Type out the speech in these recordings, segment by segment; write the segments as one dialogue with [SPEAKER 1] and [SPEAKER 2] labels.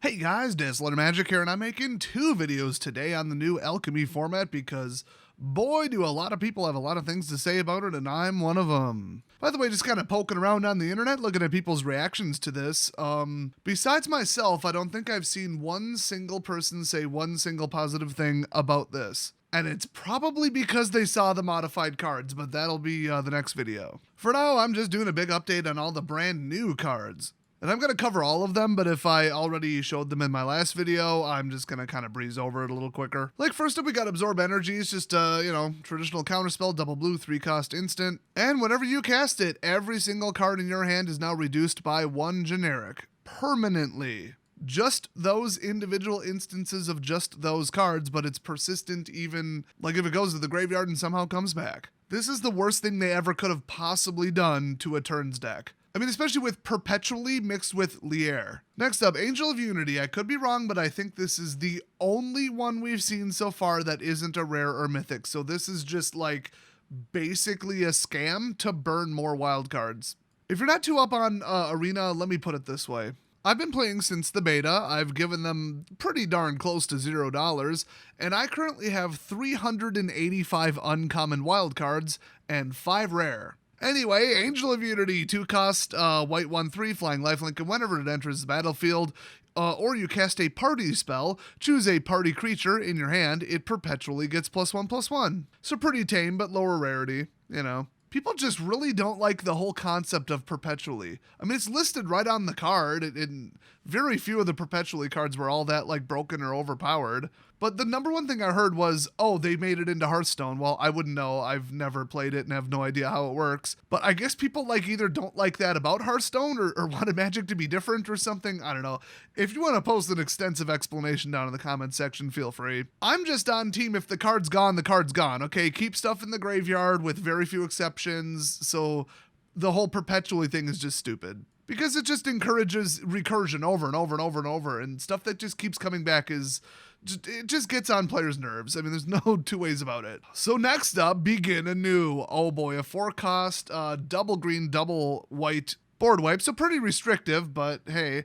[SPEAKER 1] Hey guys, Dazzler Magic here, and I'm making two videos today on the new Alchemy format because, boy, do a lot of people have a lot of things to say about it, and I'm one of them. By the way, just kind of poking around on the internet, looking at people's reactions to this. Besides myself, I don't think I've seen one single person say one single positive thing about this. And it's probably because they saw the modified cards, but that'll be the next video. For now, I'm just doing a big update on all the brand new cards. And I'm going to cover all of them, but if I already showed them in my last video, I'm just going to kind of breeze over it a little quicker. Like, first up, we got Absorb Energy. It's just, traditional counterspell, double blue, 3-cost instant. And whenever you cast it, every single card in your hand is now reduced by 1 generic. Permanently. Just those individual instances of just those cards, but it's persistent even, like, if it goes to the graveyard and somehow comes back. This is the worst thing they ever could have possibly done to a turns deck. I mean, especially with Perpetually mixed with Lier. Next up, Angel of Unity. I could be wrong, but I think this is the only one we've seen so far that isn't a rare or mythic. So this is just like basically a scam to burn more wild cards. If you're not too up on Arena, let me put it this way. I've been playing since the beta. I've given them pretty darn close to $0, and I currently have 385 uncommon wild cards and 5 rare. Anyway, Angel of Unity, 2-cost, white 1/3, flying lifelink, and whenever it enters the battlefield, or you cast a party spell, choose a party creature in your hand, it perpetually gets +1/+1. So pretty tame, but lower rarity, you know. People just really don't like the whole concept of perpetually. I mean, it's listed right on the card, and very few of the perpetually cards were all that, like, broken or overpowered. But the number one thing I heard was, oh, they made it into Hearthstone. Well, I wouldn't know. I've never played it and have no idea how it works. But I guess people, like, either don't like that about Hearthstone or wanted Magic to be different or something. I don't know. If you want to post an extensive explanation down in the comments section, feel free. I'm just on team if the card's gone, the card's gone. Okay, keep stuff in the graveyard with very few exceptions. So the whole perpetually thing is just stupid. Because it just encourages recursion over and over and over and over. And stuff that just keeps coming back it just gets on players' nerves. I mean, there's no two ways about it. So next up, Begin Anew. Oh boy, a 4-cost, double green, double white board wipe. So pretty restrictive, but hey.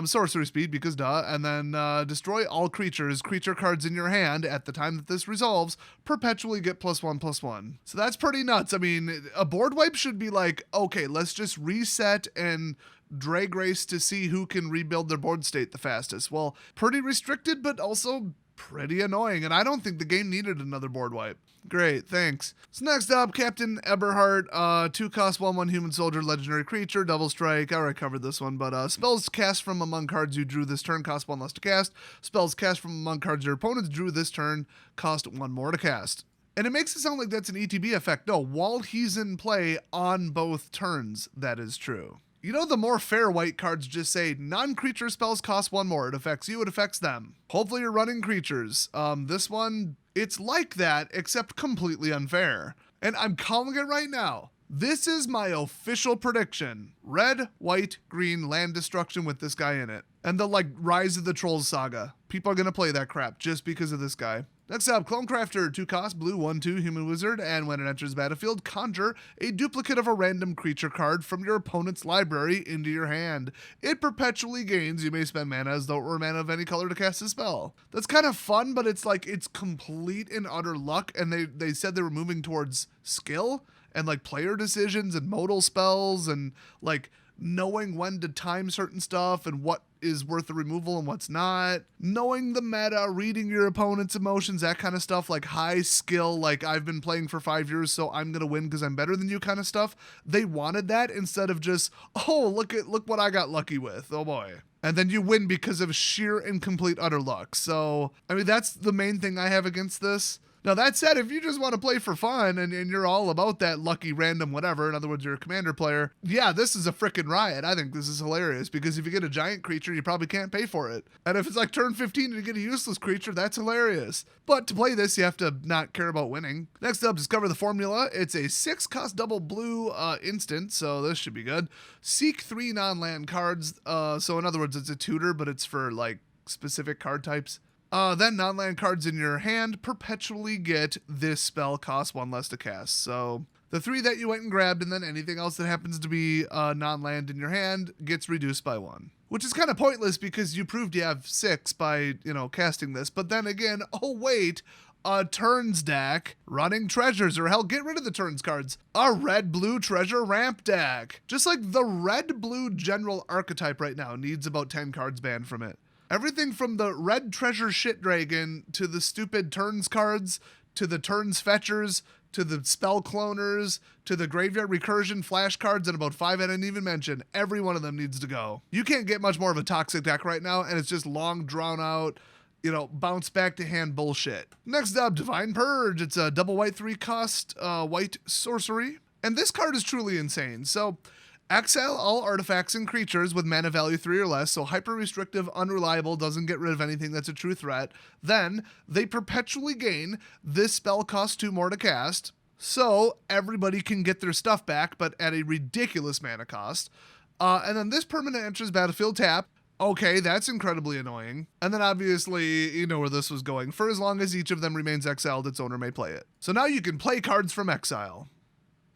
[SPEAKER 1] Sorcery speed, because duh. And then destroy all creatures. Creature cards in your hand at the time that this resolves perpetually get +1/+1. So that's pretty nuts. I mean, a board wipe should be like, okay, let's just reset and drag race to see who can rebuild their board state the fastest. Well, pretty restricted, but also pretty annoying, and I don't think the game needed another board wipe. Great, thanks. So next up, Captain Eberhardt, 2-cost, 1/1 human soldier, legendary creature, double strike. I already covered this one, but spells cast from among cards you drew this turn cost 1 less to cast. Spells cast from among cards your opponents drew this turn cost 1 more to cast. And it makes it sound like that's an ETB effect. No, while he's in play on both turns, that is true. You know, the more fair white cards just say, non-creature spells cost 1 more. It affects you, it affects them. Hopefully you're running creatures. This one, it's like that, except completely unfair. And I'm calling it right now. This is my official prediction. Red, white, green, land destruction with this guy in it. And the, like, Rise of the Trolls saga. People are going to play that crap just because of this guy. Next up, Clone Crafter, 2-cost, blue, 1/2, human wizard, and when it enters the battlefield, conjure a duplicate of a random creature card from your opponent's library into your hand. It perpetually gains. You may spend mana as though it were mana of any color to cast a spell. That's kind of fun, but it's like, it's complete and utter luck, and they said they were moving towards skill and, like, player decisions and modal spells and, like, knowing when to time certain stuff and what is worth the removal and what's not, knowing the meta, reading your opponent's emotions, that kind of stuff, like high skill, like I've been playing for 5 years, so I'm gonna win because I'm better than you kind of stuff. They wanted that instead of just, oh, look what I got lucky with, oh boy. And then you win because of sheer and complete utter luck. So, I mean, that's the main thing I have against this. Now, that said, if you just want to play for fun and you're all about that lucky random whatever, in other words, you're a commander player, yeah, this is a frickin' riot. I think this is hilarious because if you get a giant creature, you probably can't pay for it. And if it's like turn 15 and you get a useless creature, that's hilarious. But to play this, you have to not care about winning. Next up, discover the formula. It's a 6-cost double blue instant, so this should be good. Seek 3 non-land cards. So in other words, it's a tutor, but it's for like specific card types. Then non-land cards in your hand perpetually get this spell cost 1 less to cast. So The 3 that you went and grabbed, and then anything else that happens to be non-land in your hand gets reduced by 1. Which is kind of pointless because you proved you have 6 by, casting this. But then again, oh wait, a turns deck running treasures, or hell, get rid of the turns cards. A red-blue treasure ramp deck. Just like the red-blue general archetype right now needs about 10 cards banned from it. Everything from the red treasure shit dragon to the stupid turns cards to the turns fetchers to the spell cloners to the graveyard recursion flashcards and about 5 I didn't even mention. Every one of them needs to go. You can't get much more of a toxic deck right now, and it's just long drawn out, bounce back to hand bullshit. Next up, Divine Purge. It's a double white 3-cost white sorcery. And this card is truly insane. So exile all artifacts and creatures with mana value 3 or less, so hyper-restrictive, unreliable, doesn't get rid of anything that's a true threat. Then, they perpetually gain this spell costs 2 more to cast, so everybody can get their stuff back, but at a ridiculous mana cost. And then this permanent enters battlefield tap. Okay, that's incredibly annoying. And then obviously, you know where this was going. For as long as each of them remains exiled, its owner may play it. So now you can play cards from exile.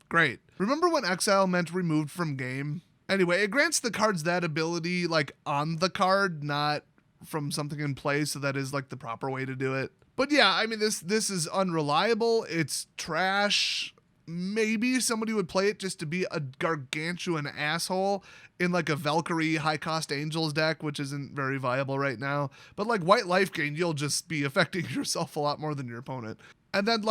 [SPEAKER 1] Great. Remember when exile meant removed from game? Anyway, it grants the cards that ability on the card, not from something in play, so that is the proper way to do it. But yeah, I mean, this is unreliable. It's trash. Maybe somebody would play it just to be a gargantuan asshole in a Valkyrie high-cost Angels deck, which isn't very viable right now. But white life gain, you'll just be affecting yourself a lot more than your opponent. And then,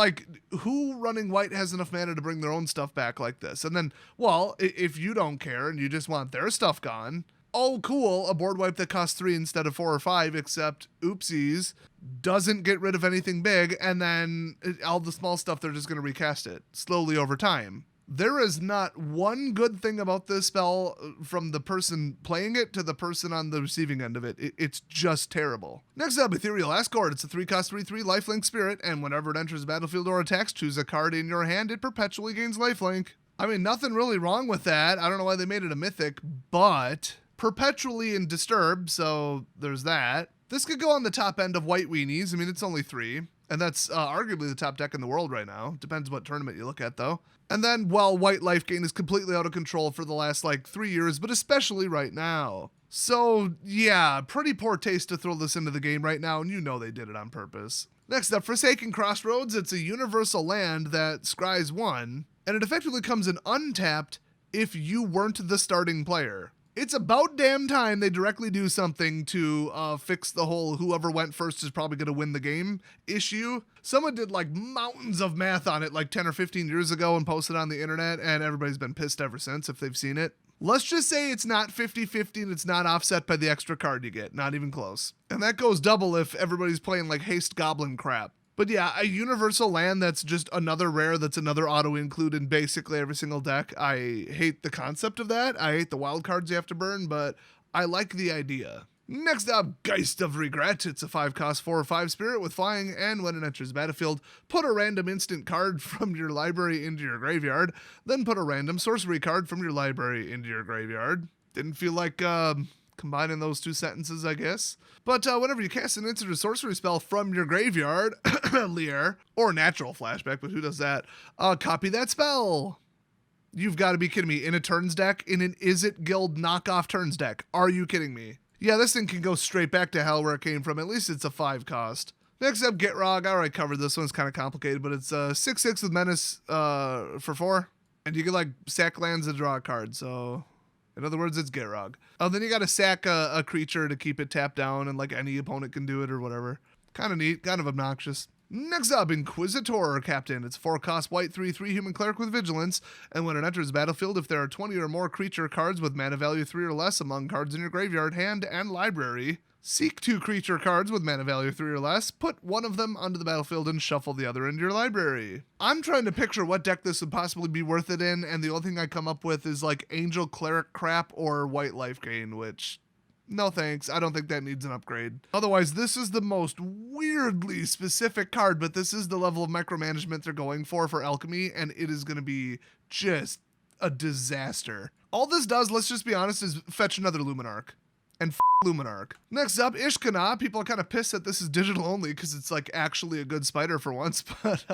[SPEAKER 1] who running white has enough mana to bring their own stuff back like this? And then, well, if you don't care and you just want their stuff gone, oh, cool, a board wipe that costs 3 instead of 4 or 5, except, oopsies, doesn't get rid of anything big, and then all the small stuff, they're just going to recast it slowly over time. There is not one good thing about this spell from the person playing it to the person on the receiving end of it. It's just terrible. Next up, Ethereal Escort. It's a 3-cost 3/3 lifelink spirit, and whenever it enters the battlefield or attacks, choose a card in your hand. It perpetually gains lifelink. I mean, nothing really wrong with that. I don't know why they made it a mythic, but perpetually in Disturb, so there's that. This could go on the top end of white weenies. I mean, it's only 3. And that's arguably the top deck in the world right now. Depends what tournament you look at, though. And then, well, white life gain is completely out of control for the last, 3 years, but especially right now. So, yeah, pretty poor taste to throw this into the game right now, and you know they did it on purpose. Next up, Forsaken Crossroads. It's a universal land that scries 1, and it effectively comes in untapped if you weren't the starting player. It's about damn time they directly do something to fix the whole whoever went first is probably going to win the game issue. Someone did mountains of math on it 10 or 15 years ago and posted on the internet, and everybody's been pissed ever since if they've seen it. Let's just say it's not 50-50 and it's not offset by the extra card you get. Not even close. And that goes double if everybody's playing Haste Goblin crap. But yeah, a universal land that's just another rare that's another auto-include in basically every single deck. I hate the concept of that. I hate the wild cards you have to burn, but I like the idea. Next up, Geist of Regret. It's a 5-cost 4 or 5 spirit with flying, and when it enters the battlefield, put a random instant card from your library into your graveyard, then put a random sorcery card from your library into your graveyard. Didn't feel like combining those 2 sentences, I guess. But whenever you cast an instant or sorcery spell from your graveyard, Lear, or natural flashback, but who does that? Copy that spell. You've got to be kidding me. In a turns deck? In an Is It Guild knockoff turns deck? Are you kidding me? Yeah, this thing can go straight back to hell where it came from. At least it's a 5-cost. Next up, Gitrog. I already covered this one. It's kind of complicated, but it's 6/6 with Menace for 4. And you can sack lands and draw a card, so... In other words, it's Gitrog. Oh, then you gotta sack a creature to keep it tapped down, and any opponent can do it or whatever. Kind of neat, kind of obnoxious. Next up, Inquisitor Captain. It's 4-cost white 3/3 human cleric with vigilance, and when it enters the battlefield, if there are 20 or more creature cards with mana value 3 or less among cards in your graveyard, hand, and library, seek 2 creature cards with mana value 3 or less, put one of them onto the battlefield and shuffle the other into your library. I'm trying to picture what deck this would possibly be worth it in, and the only thing I come up with is Angel Cleric crap or white life gain, which... no thanks, I don't think that needs an upgrade. Otherwise, this is the most weirdly specific card, but this is the level of micromanagement they're going for Alchemy, and it is going to be just a disaster. All this does, let's just be honest, is fetch another Luminarch. and Luminarch. Next up, Ishkana. People are kind of pissed that this is digital only because it's like actually a good spider for once. But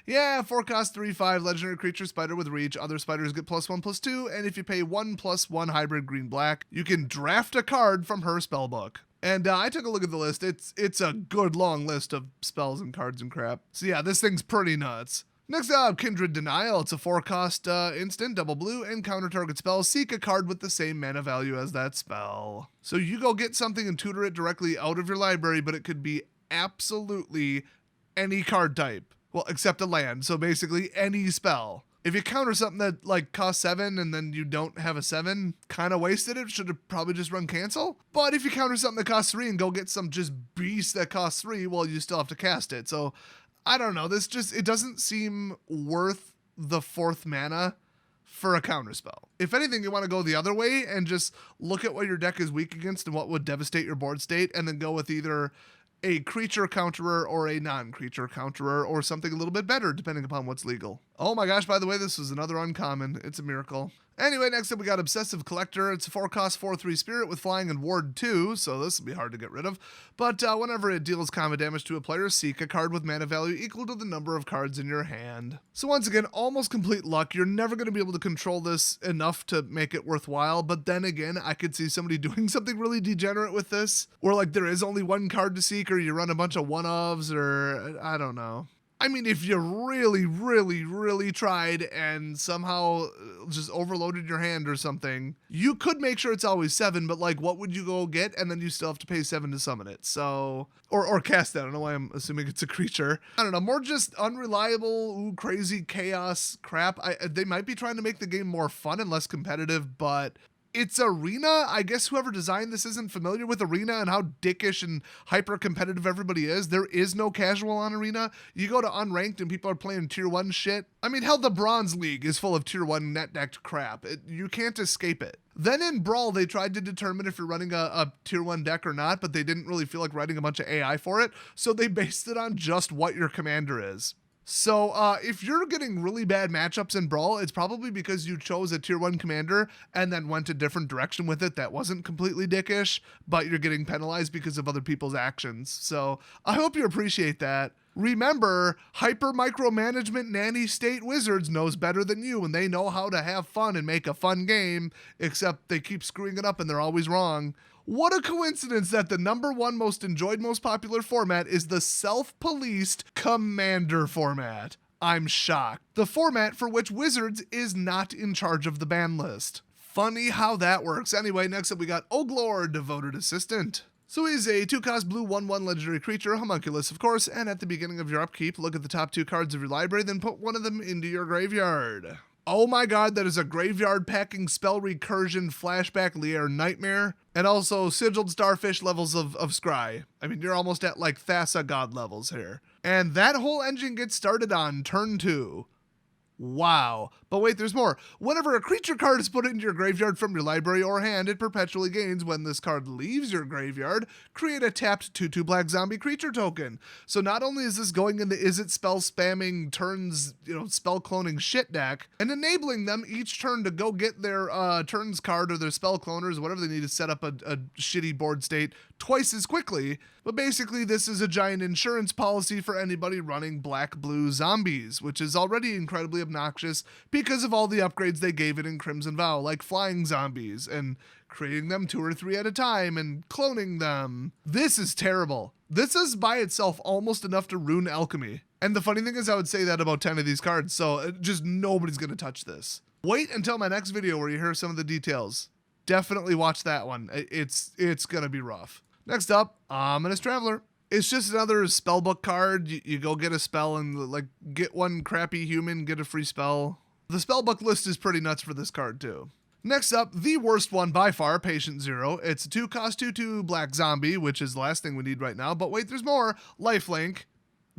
[SPEAKER 1] yeah, 4 cost 3/5 legendary creature spider with reach. Other spiders get +1/+2, and if you pay 1/1 hybrid green-black, you can draft a card from her spellbook. And I took a look at the list. It's a good long list of spells and cards and crap. So yeah, this thing's pretty nuts. Next up, Kindred Denial. It's a 4-cost instant, double blue, and counter target spell. Seek a card with the same mana value as that spell. So you go get something and tutor it directly out of your library, but it could be absolutely any card type. Well, except a land, so basically any spell. If you counter something that like costs 7 and then you don't have a 7, kind of wasted it. Should have probably just run cancel. But if you counter something that costs 3 and go get some just beast that costs 3, well, you still have to cast it. So I don't know. It doesn't seem worth the 4th mana for a counterspell. If anything, you want to go the other way and just look at what your deck is weak against and what would devastate your board state, and then go with either a creature counterer or a non-creature counterer or something a little bit better, depending upon what's legal. Oh my gosh, by the way, this was another uncommon. It's a miracle. Anyway, next up we got Obsessive Collector. It's a 4-cost 4/3 spirit with flying and ward 2, so this will be hard to get rid of. But whenever it deals combat damage to a player, seek a card with mana value equal to the number of cards in your hand. So once again, almost complete luck. You're never going to be able to control this enough to make it worthwhile, but then again, I could see somebody doing something really degenerate with this, where like there is only 1 card to seek, or you run a bunch of one-ofs, or I don't know. I mean, if you really, really, really tried and somehow just overloaded your hand or something, you could make sure it's always 7, but like, what would you go get? And then you still have to pay 7 to summon it. So, or cast that. I don't know why I'm assuming it's a creature. I don't know, more just unreliable, crazy chaos crap. They might be trying to make the game more fun and less competitive, but it's Arena. I guess whoever designed this isn't familiar with Arena and how dickish and hyper competitive everybody is. There is no casual on Arena. You go to unranked and people are playing tier 1 shit. I mean, hell, the Bronze League is full of tier 1 net decked crap. You can't escape it. Then in Brawl, they tried to determine if you're running a tier 1 deck or not, but they didn't really feel like writing a bunch of AI for it. So they based it on just what your commander is. So if you're getting really bad matchups in Brawl, it's probably because you chose a tier 1 commander and then went a different direction with it that wasn't completely dickish, but you're getting penalized because of other people's actions. So I hope you appreciate that. Remember, hyper micromanagement nanny state wizards knows better than you, and they know how to have fun and make a fun game, except they keep screwing it up and they're always wrong. What a coincidence that the #1 most enjoyed, most popular format is the self-policed Commander format. I'm shocked. The format for which Wizards is not in charge of the ban list. Funny how that works. Anyway, next up we got Oglor, Devoted Assistant. So he's a 2-cost blue 1/1 legendary creature, homunculus of course, and at the beginning of your upkeep, look at the top 2 cards of your library, then put one of them into your graveyard. Oh my god, that is a graveyard packing spell recursion flashback Lier nightmare. And also sigiled starfish levels of scry. I mean, you're almost at like Thassa god levels here. And that whole engine gets started on turn 2. Wow. But wait, there's more. Whenever a creature card is put into your graveyard from your library or hand, it perpetually gains. When this card leaves your graveyard, create a tapped 2/2 black zombie creature token. So not only is this going into Is It spell spamming turns, spell cloning shit deck, and enabling them each turn to go get their turns card or their spell cloners, whatever they need to set up a shitty board state twice as quickly. But basically, this is a giant insurance policy for anybody running black-blue zombies, which is already incredibly obnoxious because of all the upgrades they gave it in Crimson Vow, like flying zombies and creating them 2 or 3 at a time and cloning them. This is terrible. This is by itself almost enough to ruin Alchemy. And the funny thing is I would say that about 10 of these cards, so just nobody's going to touch this. Wait until my next video where you hear some of the details. Definitely watch that one. It's going to be rough. Next up, Ominous Traveler. It's just another spellbook card. You go get a spell and like get one crappy human, get a free spell. The spellbook list is pretty nuts for this card too. Next up, the worst one by far, Patient Zero. It's a 2-cost 2/2 black zombie, which is the last thing we need right now. But wait, there's more. Lifelink.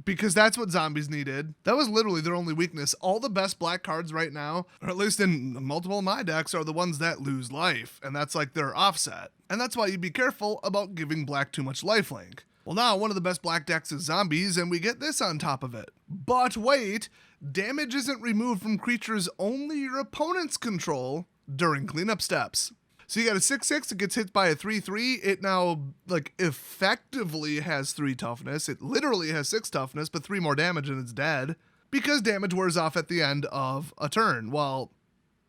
[SPEAKER 1] Because that's what zombies needed. That was literally their only weakness. All the best black cards right now, or at least in multiple of my decks, are the ones that lose life. And that's like their offset. And that's why you be careful about giving black too much lifelink. Well, now one of the best black decks is zombies, and we get this on top of it. But wait, damage isn't removed from creatures only your opponents control during cleanup steps. So you got a 6/6, it gets hit by a 3/3. It now like effectively has 3 toughness. It literally has 6 toughness, but 3 more damage and it's dead. Because damage wears off at the end of a turn. Well,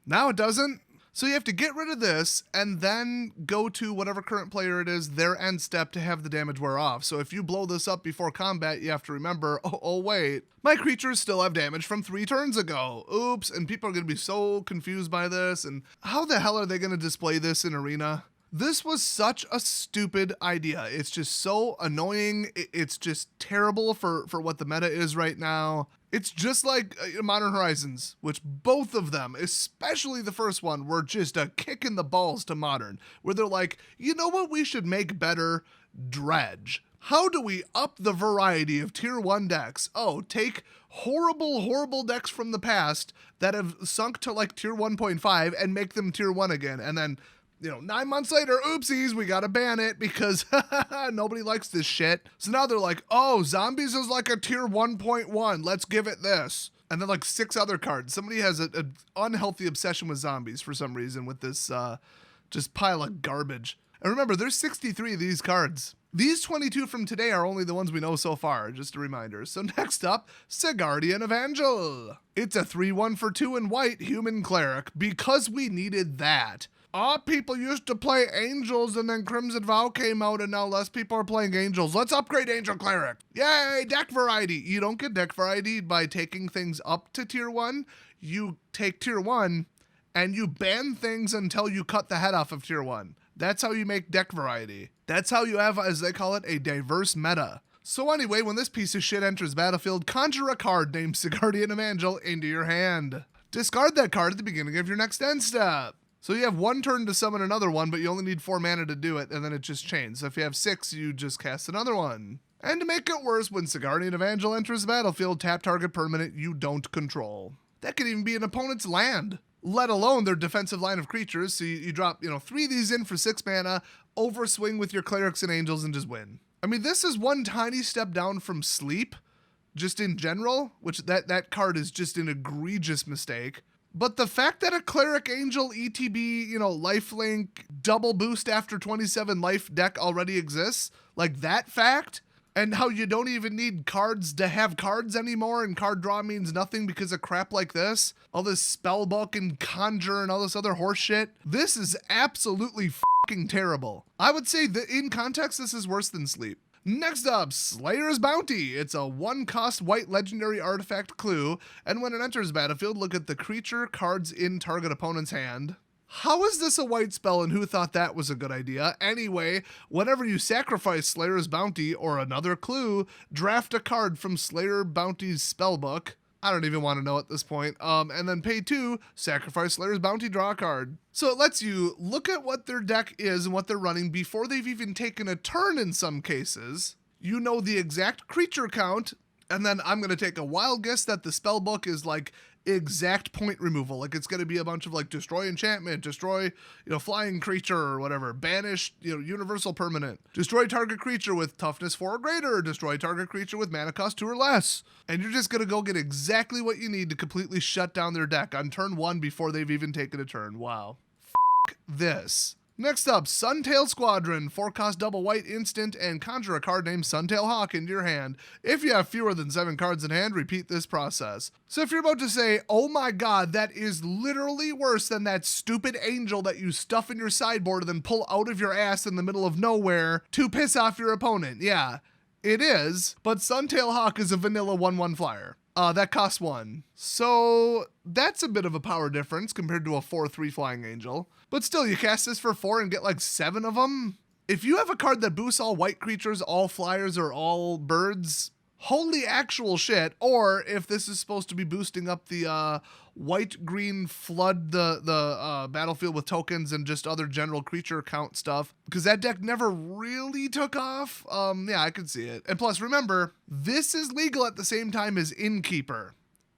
[SPEAKER 1] now it doesn't. So you have to get rid of this and then go to whatever current player it is, their end step to have the damage wear off. So if you blow this up before combat, you have to remember, oh wait, my creatures still have damage from 3 turns ago. Oops, and people are going to be so confused by this. And how the hell are they going to display this in Arena? This was such a stupid idea. It's just so annoying. It's just terrible for what the meta is right now. It's just like Modern Horizons, which both of them, especially the first one, were just a kick in the balls to Modern, where they're like, you know what we should make better? Dredge. How do we up the variety of tier 1 decks? Oh, take horrible decks from the past that have sunk to like tier 1.5 and make them tier 1 again, and then 9 months later, oopsies, we gotta ban it because nobody likes this shit. So now they're like, oh, zombies is like a tier 1.1. Let's give it this. And then like 6 other cards. Somebody has an unhealthy obsession with zombies for some reason with this just pile of garbage. And remember, there's 63 of these cards. These 22 from today are only the ones we know so far, just a reminder. So next up, Sigardian Evangel. It's a 3/1 for 2 in white human cleric because we needed that. People used to play Angels and then Crimson Vow came out and now less people are playing Angels. Let's upgrade Angel Cleric. Yay, deck variety. You don't get deck variety by taking things up to tier 1. You take tier 1 and you ban things until you cut the head off of tier 1. That's how you make deck variety. That's how you have, as they call it, a diverse meta. So anyway, when this piece of shit enters battlefield, conjure a card named Sigardian Evangel into your hand. Discard that card at the beginning of your next end step. So you have 1 turn to summon another one, but you only need 4 mana to do it, and then it just chains. So if you have 6, you just cast another one. And to make it worse, when Sigardian Evangel enters the battlefield, tap target permanent you don't control. That could even be an opponent's land, let alone their defensive line of creatures. So you drop 3 of these in for 6 mana, overswing with your clerics and angels, and just win. I mean, this is one tiny step down from Sleep, just in general, which that card is just an egregious mistake. But the fact that a Cleric Angel ETB, lifelink, double boost after 27 life deck already exists, like that fact, and how you don't even need cards to have cards anymore, and card draw means nothing because of crap like this, all this spellbook and conjure and all this other horse shit, this is absolutely fucking terrible. I would say that in context, this is worse than Sleep. Next up, Slayer's Bounty. It's a 1-cost white legendary artifact clue, and when it enters battlefield, look at the creature cards in target opponent's hand. How is this a white spell and who thought that was a good idea? Anyway, whenever you sacrifice Slayer's Bounty or another clue, draft a card from Slayer Bounty's spellbook. I don't even want to know at this point. And then pay 2, sacrifice Slayer's Bounty, draw a card. So it lets you look at what their deck is and what they're running before they've even taken a turn in some cases. You know the exact creature count, and then I'm going to take a wild guess that the spellbook is like exact point removal. Like it's going to be a bunch of like destroy enchantment, destroy, flying creature or whatever, banish, universal permanent, destroy target creature with toughness 4 or greater, destroy target creature with mana cost 2 or less. And you're just going to go get exactly what you need to completely shut down their deck on turn 1 before they've even taken a turn. Wow. This. Next up, Suntail Squadron, 4-cost double white instant, and conjure a card named Suntail Hawk into your hand. If you have fewer than 7 cards in hand, repeat this process. So if you're about to say, oh my god, that is literally worse than that stupid angel that you stuff in your sideboard and then pull out of your ass in the middle of nowhere to piss off your opponent. Yeah, it is, but Suntail Hawk is a vanilla 1/1 flyer. That costs 1. So that's a bit of a power difference compared to a 4/3 flying angel. But still, you cast this for 4 and get like 7 of them. If you have a card that boosts all white creatures, all flyers, or all birds, holy actual shit. Or if this is supposed to be boosting up the white-green flood the battlefield with tokens and just other general creature count stuff, because that deck never really took off. Yeah, I could see it. And plus, remember, this is legal at the same time as Innkeeper,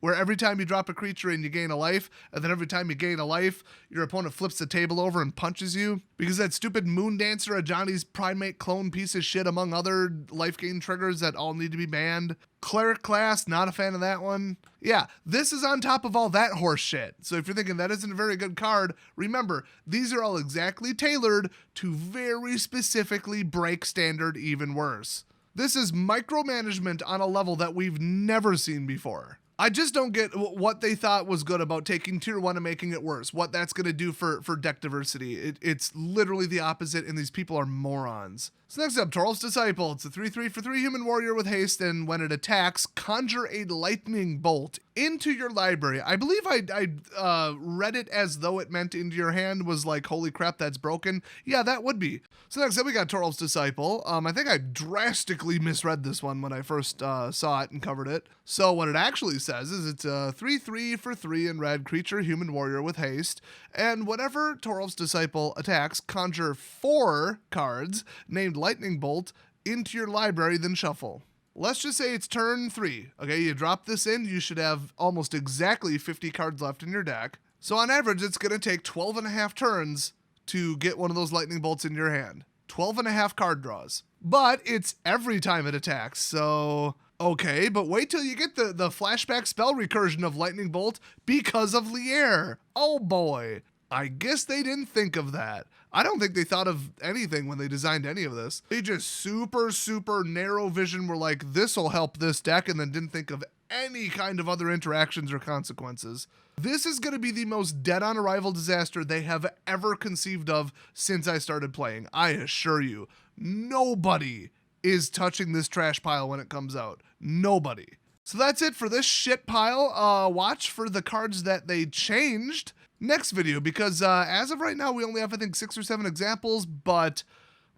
[SPEAKER 1] where every time you drop a creature in, you gain a life, and then every time you gain a life, your opponent flips the table over and punches you. Because that stupid Moon Dancer, a Johnny's Primate clone piece of shit, among other life gain triggers that all need to be banned. Cleric class, not a fan of that one. Yeah, this is on top of all that horse shit. So if you're thinking that isn't a very good card, remember, these are all exactly tailored to very specifically break standard even worse. This is micromanagement on a level that we've never seen before. I just don't get what they thought was good about taking tier 1 and making it worse, what that's going to do for deck diversity. It's literally the opposite, and these people are morons. So next up, Toralf's Disciple. It's a 3/3 for 3 human warrior with haste, and when it attacks, conjure a lightning bolt into your library. I believe I read it as though it meant into your hand, was like, holy crap, that's broken. Yeah, that would be. So next up, we got Toralf's Disciple. I think I drastically misread this one when I first saw it and covered it. So what it actually says is it's a 3/3 for 3 in red, creature, human warrior with haste, and whenever Toralf's Disciple attacks, conjure 4 cards named Lightning Bolt into your library, then shuffle. Let's just say it's turn 3. Okay, you drop this in, you should have almost exactly 50 cards left in your deck. So on average, it's going to take 12 and a half turns to get one of those lightning bolts in your hand. 12 and a half card draws. But it's every time it attacks, so okay, but wait till you get the flashback spell recursion of Lightning Bolt because of Lier. Oh boy. I guess they didn't think of that. I don't think they thought of anything when they designed any of this. They just super narrow vision were like, this'll help this deck, and then didn't think of any kind of other interactions or consequences. This is going to be the most dead on arrival disaster they have ever conceived of since I started playing. I assure you, nobody is touching this trash pile when it comes out. Nobody. So that's it for this shit pile. Watch for the cards that they changed next video, because as of right now, we only have, I think, 6 or 7 examples, but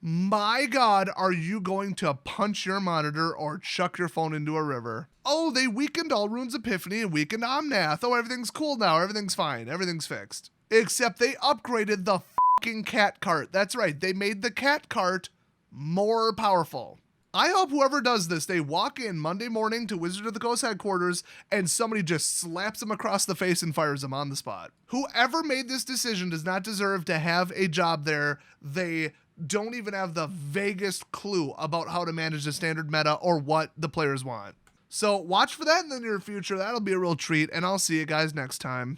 [SPEAKER 1] my God, are you going to punch your monitor or chuck your phone into a river? Oh, they weakened all Runes Epiphany and weakened Omnath. Oh, everything's cool now. Everything's fine. Everything's fixed. Except they upgraded the fucking cat cart. That's right. They made the cat cart more powerful. I hope whoever does this, they walk in Monday morning to Wizard of the Coast headquarters and somebody just slaps them across the face and fires them on the spot. Whoever made this decision does not deserve to have a job there. They don't even have the vaguest clue about how to manage the standard meta or what the players want. So watch for that in the near future. That'll be a real treat, and I'll see you guys next time.